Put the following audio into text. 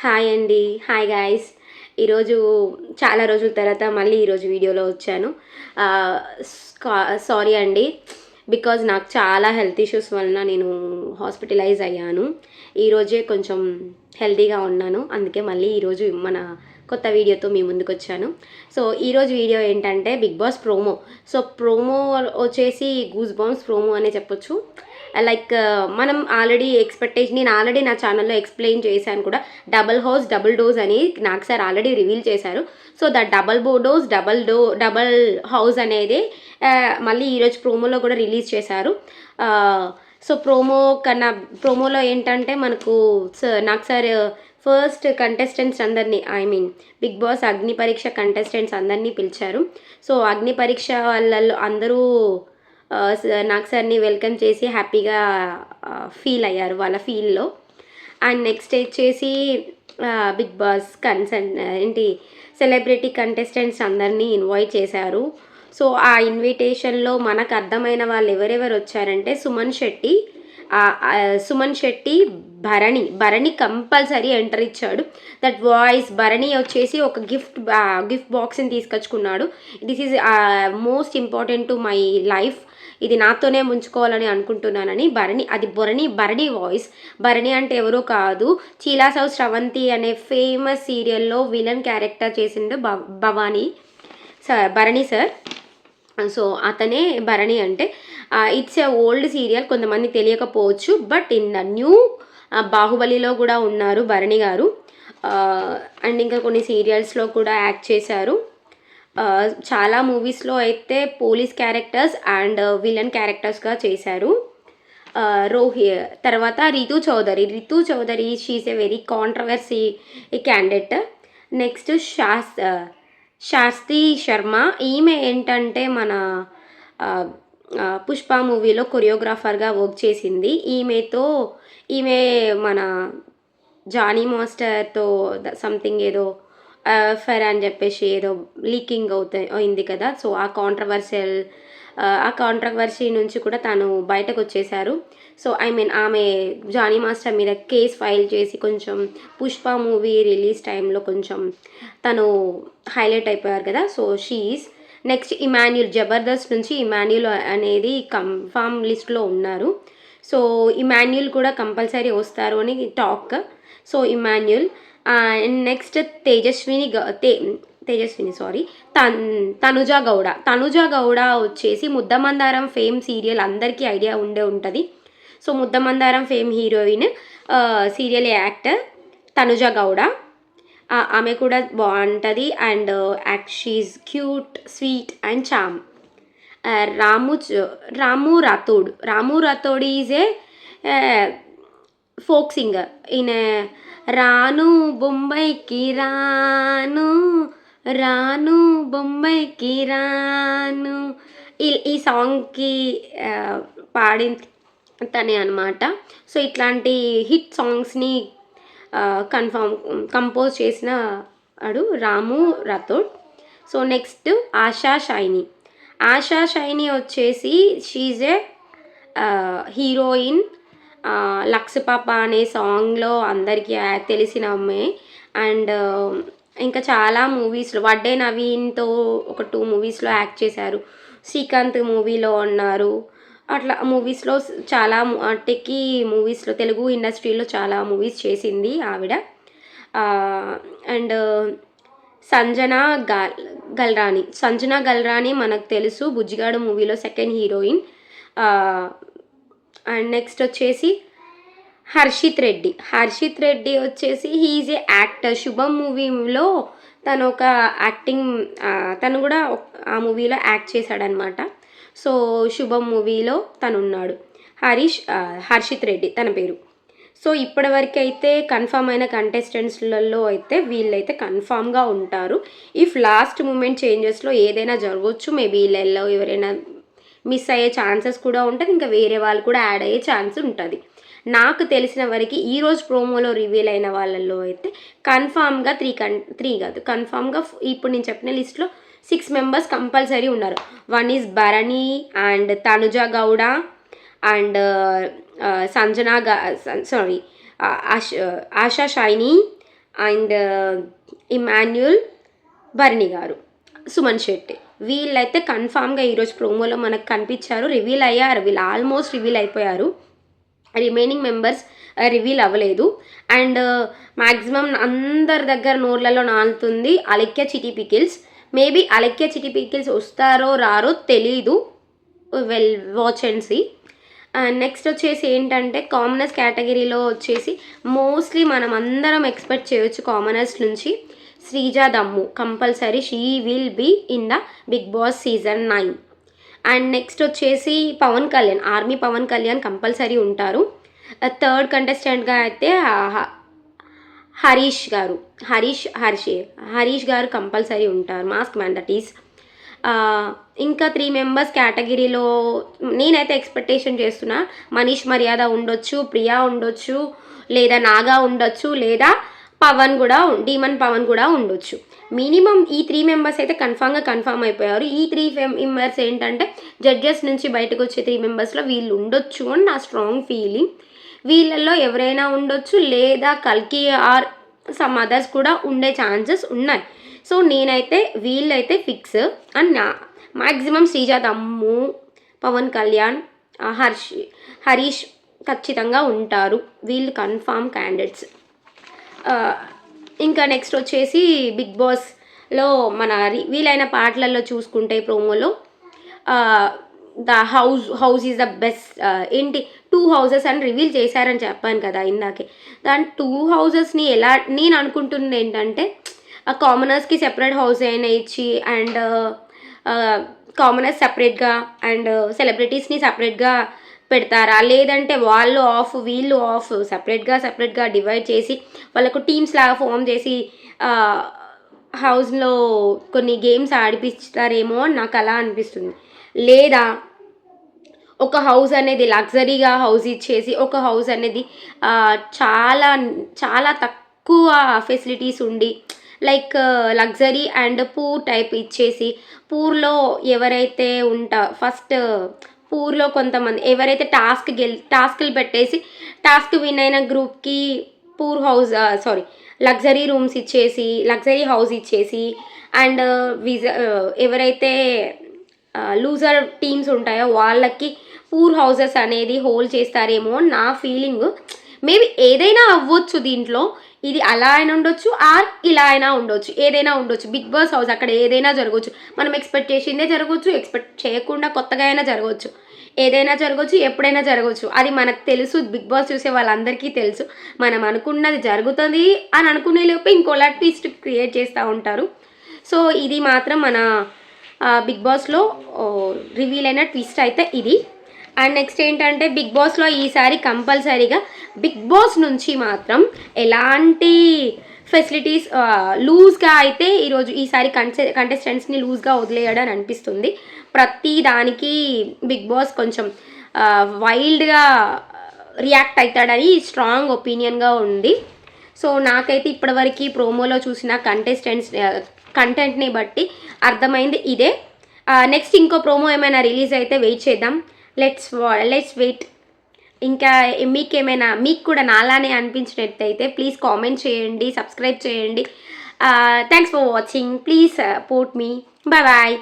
Hi అండి. Hi guys. ఈరోజు చాలా రోజుల తర్వాత మళ్ళీ ఈరోజు వీడియోలో వచ్చాను. ఆహ్, సారీ అండి. బికాజ్ నాకు చాలా హెల్త్ ఇష్యూస్ వలన నేను హాస్పిటలైజ్ అయ్యాను. ఈరోజే కొంచెం హెల్తీగా ఉన్నాను. అందుకే మళ్ళీ ఈరోజు మన కొత్త వీడియోతో మీ ముందుకొచ్చాను. సో, ఈరోజు వీడియో ఏంటంటే Bigg Boss promo. So, promo వచ్చేసి గూస్ బంప్స్ ప్రోమో అనే చెప్పొచ్చు. లైక్ మనం నేను ఆల్రెడీ నా ఛానల్లో ఎక్స్ప్లెయిన్ చేశాను కూడా. డబుల్ హౌస్ డబుల్ డోస్ అని నాకు సార్ ఆల్రెడీ రివీల్ చేశారు. సో ద డబుల్ హౌస్ అనేది మళ్ళీ ఈరోజు ప్రోమోలో కూడా రిలీజ్ చేశారు. సో ప్రోమోలో ఏంటంటే మనకు నాకు సార్ ఫస్ట్ కంటెస్టెంట్స్ అందరినీ బిగ్ బాస్ అగ్ని పరీక్ష కంటెస్టెంట్స్ అందరినీ పిలిచారు. సో అగ్ని పరీక్ష వాళ్ళల్లో అందరూ నాకు సార్ని వెల్కమ్ చేసి హ్యాపీగా ఫీల్ అయ్యారు వాళ్ళ ఫీల్లో. అండ్ నెక్స్ట్ వచ్చేసి బిగ్ బాస్ సెలబ్రిటీ కంటెస్టెంట్స్ అందరినీ ఇన్వైట్ చేశారు. సో ఆ ఇన్విటేషన్లో మనకు అర్థమైన వాళ్ళు ఎవరెవరు వచ్చారంటే సుమన్ శెట్టి, భరణి కంపల్సరీ ఎంటర్ ఇచ్చాడు. దట్ వాయిస్ భరణి వచ్చేసి ఒక గిఫ్ట్ బాక్స్ని తీసుకొచ్చుకున్నాడు. This is most important to my life. ఇది నాతోనే ముంచుకోవాలని అనుకుంటున్నానని భరణి వాయిస్. భరణి అంటే ఎవరో కాదు, చీలాసౌ శ్రవంతి అనే ఫేమస్ సీరియల్లో విలన్ క్యారెక్టర్ చేసిండు భరణి సార్. సో అతనే భరణి అంటే. ఇట్స్ ఎ ఓల్డ్ సీరియల్, కొంతమంది తెలియకపోవచ్చు. బట్ ఇన్ ద న్యూ బాహుబలిలో కూడా ఉన్నారు భరణి గారు. అండ్ ఇంకా కొన్ని సీరియల్స్లో కూడా యాక్ట్ చేశారు. చాలా మూవీస్లో అయితే పోలీస్ క్యారెక్టర్స్ అండ్ విలన్ క్యారెక్టర్స్గా చేశారు. తర్వాత Ritu Chowdary she's a very controversy candidate. Next Shastri Sharma. ఈమె ఏంటంటే మన పుష్ప మూవీలో కొరియోగ్రాఫర్గా వర్క్ చేసింది. ఈమె మన జానీ మాస్టర్తో సంథింగ్ ఏదో ఫెర్ అని చెప్పేసి ఏదో లీకింగ్ అయింది కదా. సో ఆ కాంట్రవర్సీ నుంచి కూడా తను బయటకు వచ్చేసారు. సో ఆమె జానీ మాస్టర్ మీద కేస్ ఫైల్ చేసి కొంచెం పుష్ప మూవీ రిలీజ్ టైంలో కొంచెం తను హైలైట్ అయిపోయారు కదా. So she's next Emmanuel. Jabardasth నుంచి ఇమాన్యుల్ అనేది కన్ఫామ్ లిస్ట్లో ఉన్నారు. సో ఇమాన్యుల్ కూడా కంపల్సరీ వస్తారు అని talk. So Emmanuel. Next Tanuja Gowda వచ్చేసి ముద్దమందారం ఫేమ్ సీరియల్ అందరికీ ఐడియా ఉంటుంది. So Muddamandaram fame heroine, serial actor Tanuja Gowda. ఆమె కూడా బాగుంటుంది. And she is cute, sweet and charm. Ramu Rathod is a folk singer. ఈయన రాను బొంబాయికి రాను ఈ సాంగ్కి పాడిన తనే అనమాట. సో ఇట్లాంటి హిట్ సాంగ్స్ని కంపోజ్ చేసిన వాడు రాము రాథోడ్. సో నెక్స్ట్ ఆశా షైని వచ్చేసి షీజ్ ఏ హీరోయిన్. లక్స్ పాప అనే సాంగ్లో అందరికీ తెలిసిన అమ్మాయి. అండ్ ఇంకా చాలా మూవీస్లో వడ్డే నవీన్తో ఒక 2 మూవీస్లో యాక్ట్ చేశారు. శ్రీకాంత్ మూవీలో ఉన్నారు. అట్లా మూవీస్లో చాలా మూవీస్లో తెలుగు ఇండస్ట్రీలో చాలా మూవీస్ చేసింది ఆవిడ. అండ్ సంజనా గల్రాని మనకు తెలుసు, బుజ్జిగాడు మూవీలో సెకండ్ హీరోయిన్. అండ్ నెక్స్ట్ వచ్చేసి హర్షిత్ రెడ్డి వచ్చేసి హీఈజ్ ఏ యాక్టర్. శుభం మూవీలో తను తను కూడా ఆ మూవీలో యాక్ట్ చేశాడనమాట. సో శుభం మూవీలో తను ఉన్నాడు. హర్షిత్ రెడ్డి తన పేరు. సో ఇప్పటివరకు అయితే కన్ఫామ్ అయిన కంటెస్టెంట్స్లలో అయితే వీళ్ళైతే కన్ఫామ్గా ఉంటారు. ఇఫ్ లాస్ట్ మూమెంట్ చేంజెస్లో ఏదైనా జరగవచ్చు. మేబీ వీళ్ళల్లో ఎవరైనా మిస్ అయ్యే ఛాన్సెస్ కూడా ఉంటుంది. ఇంకా వేరే వాళ్ళు కూడా యాడ్ అయ్యే ఛాన్స్ ఉంటుంది. నాకు తెలిసిన వరకు ఈరోజు ప్రోమోలో రివీల్ అయిన వాళ్ళల్లో అయితే కన్ఫామ్గా కన్ఫామ్గా ఇప్పుడు నేను చెప్పిన లిస్ట్లో 6 మెంబర్స్ కంపల్సరీ ఉన్నారు. 1 is Bharani and Tanuja Gowda and Asha Shaini and Emmanuel బర్ని గారు, సుమన్ శెట్టి, వీళ్ళైతే కన్ఫామ్గా ఈరోజు ప్రోమోలో మనకు కనిపించారు. రివీల్ అయ్యారు, వీళ్ళు ఆల్మోస్ట్ రివీల్ అయిపోయారు. రిమైనింగ్ మెంబర్స్ రివీల్ అవ్వలేదు. అండ్ మ్యాక్సిమం అందరి దగ్గర నోర్లలో నాలుతుంది Alekhya Chitti pickles. Maybe Alekhya Chitti pickles వస్తారో రారో తెలీదు, well watch and see. Next వచ్చేసి ఏంటంటే కామనర్స్ కేటగిరీలో వచ్చేసి మోస్ట్లీ మనం అందరం ఎక్స్పెక్ట్ చేయొచ్చు కామనర్స్ నుంచి Sreeja Dammu compulsory, she will be in the Bigg Boss season 9. And next వచ్చేసి పవన్ కళ్యాణ్, ఆర్మీ పవన్ కళ్యాణ్ కంపల్సరీ ఉంటారు. థర్డ్ కంటెస్టెంట్గా అయితే హరీష్ గారు కంపల్సరీ ఉంటారు, మాస్క్ మ్యాన్ దట్ ఈస్. ఇంకా 3 మెంబర్స్ కేటగిరీలో నేనైతే ఎక్స్పెక్టేషన్ చేస్తున్నా. మనీష్ మర్యాద ఉండొచ్చు, ప్రియా ఉండొచ్చు, లేదా నాగా ఉండొచ్చు, లేదా డీమన్ పవన్ కూడా ఉండొచ్చు. మినిమం ఈ 3 మెంబర్స్ అయితే కన్ఫామ్ అయిపోయారు. ఈ 3 మెంబర్స్ ఏంటంటే జడ్జెస్ నుంచి బయటకు వచ్చే 3 మెంబర్స్లో వీళ్ళు ఉండొచ్చు అని నా స్ట్రాంగ్ ఫీలింగ్. వీళ్ళల్లో ఎవరైనా ఉండొచ్చు, లేదా కల్కి ఆర్ సమ్ అదర్స్ కూడా ఉండే ఛాన్సెస్ ఉన్నాయి. సో నేనైతే వీళ్ళైతే ఫిక్స్ అండ్ మ్యాక్సిమం శ్రీజ దమ్ము, పవన్ కళ్యాణ్, హరీష్ ఖచ్చితంగా ఉంటారు. వీళ్ళు కన్ఫామ్ క్యాండిడేట్స్. ఇంకా నెక్స్ట్ వచ్చేసి బిగ్ బాస్లో మన వీలైన పాటలలో చూసుకుంటే ప్రోమోలో the house is the best ఏంటి 2 హౌసెస్ అని రివీల్ చేశారని చెప్పాను కదా ఇందాకే. దాని 2 హౌసెస్ని ఎలా నేను అనుకుంటున్నది ఏంటంటే కామనర్స్కి సెపరేట్ హౌస్ అయినా ఇచ్చి అండ్ కామనర్స్ సపరేట్గా అండ్ సెలబ్రిటీస్ని సపరేట్గా పెడతారా, లేదంటే వాళ్ళు ఆఫ్ వీళ్ళు ఆఫ్ సపరేట్గా డివైడ్ చేసి వాళ్ళకు టీమ్స్ లాగా ఫామ్ చేసి హౌస్లో కొన్ని గేమ్స్ ఆడిపిస్తారేమో అని నాకు అలా అనిపిస్తుంది. లేదా ఒక హౌస్ అనేది లగ్జరీగా హౌస్ ఇచ్చేసి ఒక హౌస్ అనేది చాలా చాలా తక్కువ ఫెసిలిటీస్ ఉండి like luxury and poor type ఇచ్చేసి, పూర్లో ఎవరైతే ఫస్ట్ పూర్లో కొంతమంది ఎవరైతే టాస్క్లు పెట్టేసి టాస్క్ విన్ అయిన గ్రూప్కి లగ్జరీ రూమ్స్ ఇచ్చేసి లగ్జరీ హౌస్ ఇచ్చేసి అండ్ ఎవరైతే లూజర్ టీమ్స్ ఉంటాయో వాళ్ళకి పూర్ హౌసెస్ అనేది హోల్డ్ చేస్తారేమో నా ఫీలింగ్. మేబీ ఏదైనా అవ్వచ్చు దీంట్లో, ఇది అలా అయినా ఉండొచ్చు ఆర్ ఇలా అయినా ఉండొచ్చు, ఏదైనా ఉండొచ్చు. బిగ్ బాస్ హౌస్ అక్కడ ఏదైనా జరగవచ్చు, మనం ఎక్స్పెక్ట్ చేసిందే జరగవచ్చు, ఎక్స్పెక్ట్ చేయకుండా కొత్తగా అయినా జరగవచ్చు, ఏదైనా జరగవచ్చు, ఎప్పుడైనా జరగవచ్చు. అది మనకు తెలుసు, బిగ్ బాస్ చూసే వాళ్ళందరికీ తెలుసు. మనం అనుకున్నది జరుగుతుంది అని అనుకునే లోపే ఇంకోలా ట్విస్ట్ క్రియేట్ చేస్తూ ఉంటారు. సో ఇది మాత్రం మన బిగ్ బాస్లో రివీల్ అయిన ట్విస్ట్ అయితే ఇది. అండ్ నెక్స్ట్ ఏంటంటే బిగ్ బాస్లో ఈసారి కంపల్సరీగా బిగ్ బాస్ నుంచి మాత్రం ఎలాంటి ఫెసిలిటీస్ లూజ్గా అయితే ఈసారి కంటెస్టెంట్స్ని లూజ్గా వదిలేయడం అనిపిస్తుంది. ప్రతి దానికి బిగ్ బాస్ కొంచెం వైల్డ్గా రియాక్ట్ అవుతాడని స్ట్రాంగ్ ఒపీనియన్గా ఉంది. సో నాకైతే ఇప్పటివరకు ప్రోమోలో చూసిన కంటెంట్ని బట్టి అర్థమైంది ఇదే. నెక్స్ట్ ఇంకో ప్రోమో ఏమైనా రిలీజ్ అయితే వెయిట్ చేద్దాం. Let's wait. ఇంకా మీకు కూడా నాలానే అనిపించినట్టయితే ప్లీజ్ కామెంట్ చేయండి, సబ్స్క్రైబ్ చేయండి. Thanks for watching. Please support me. Bye.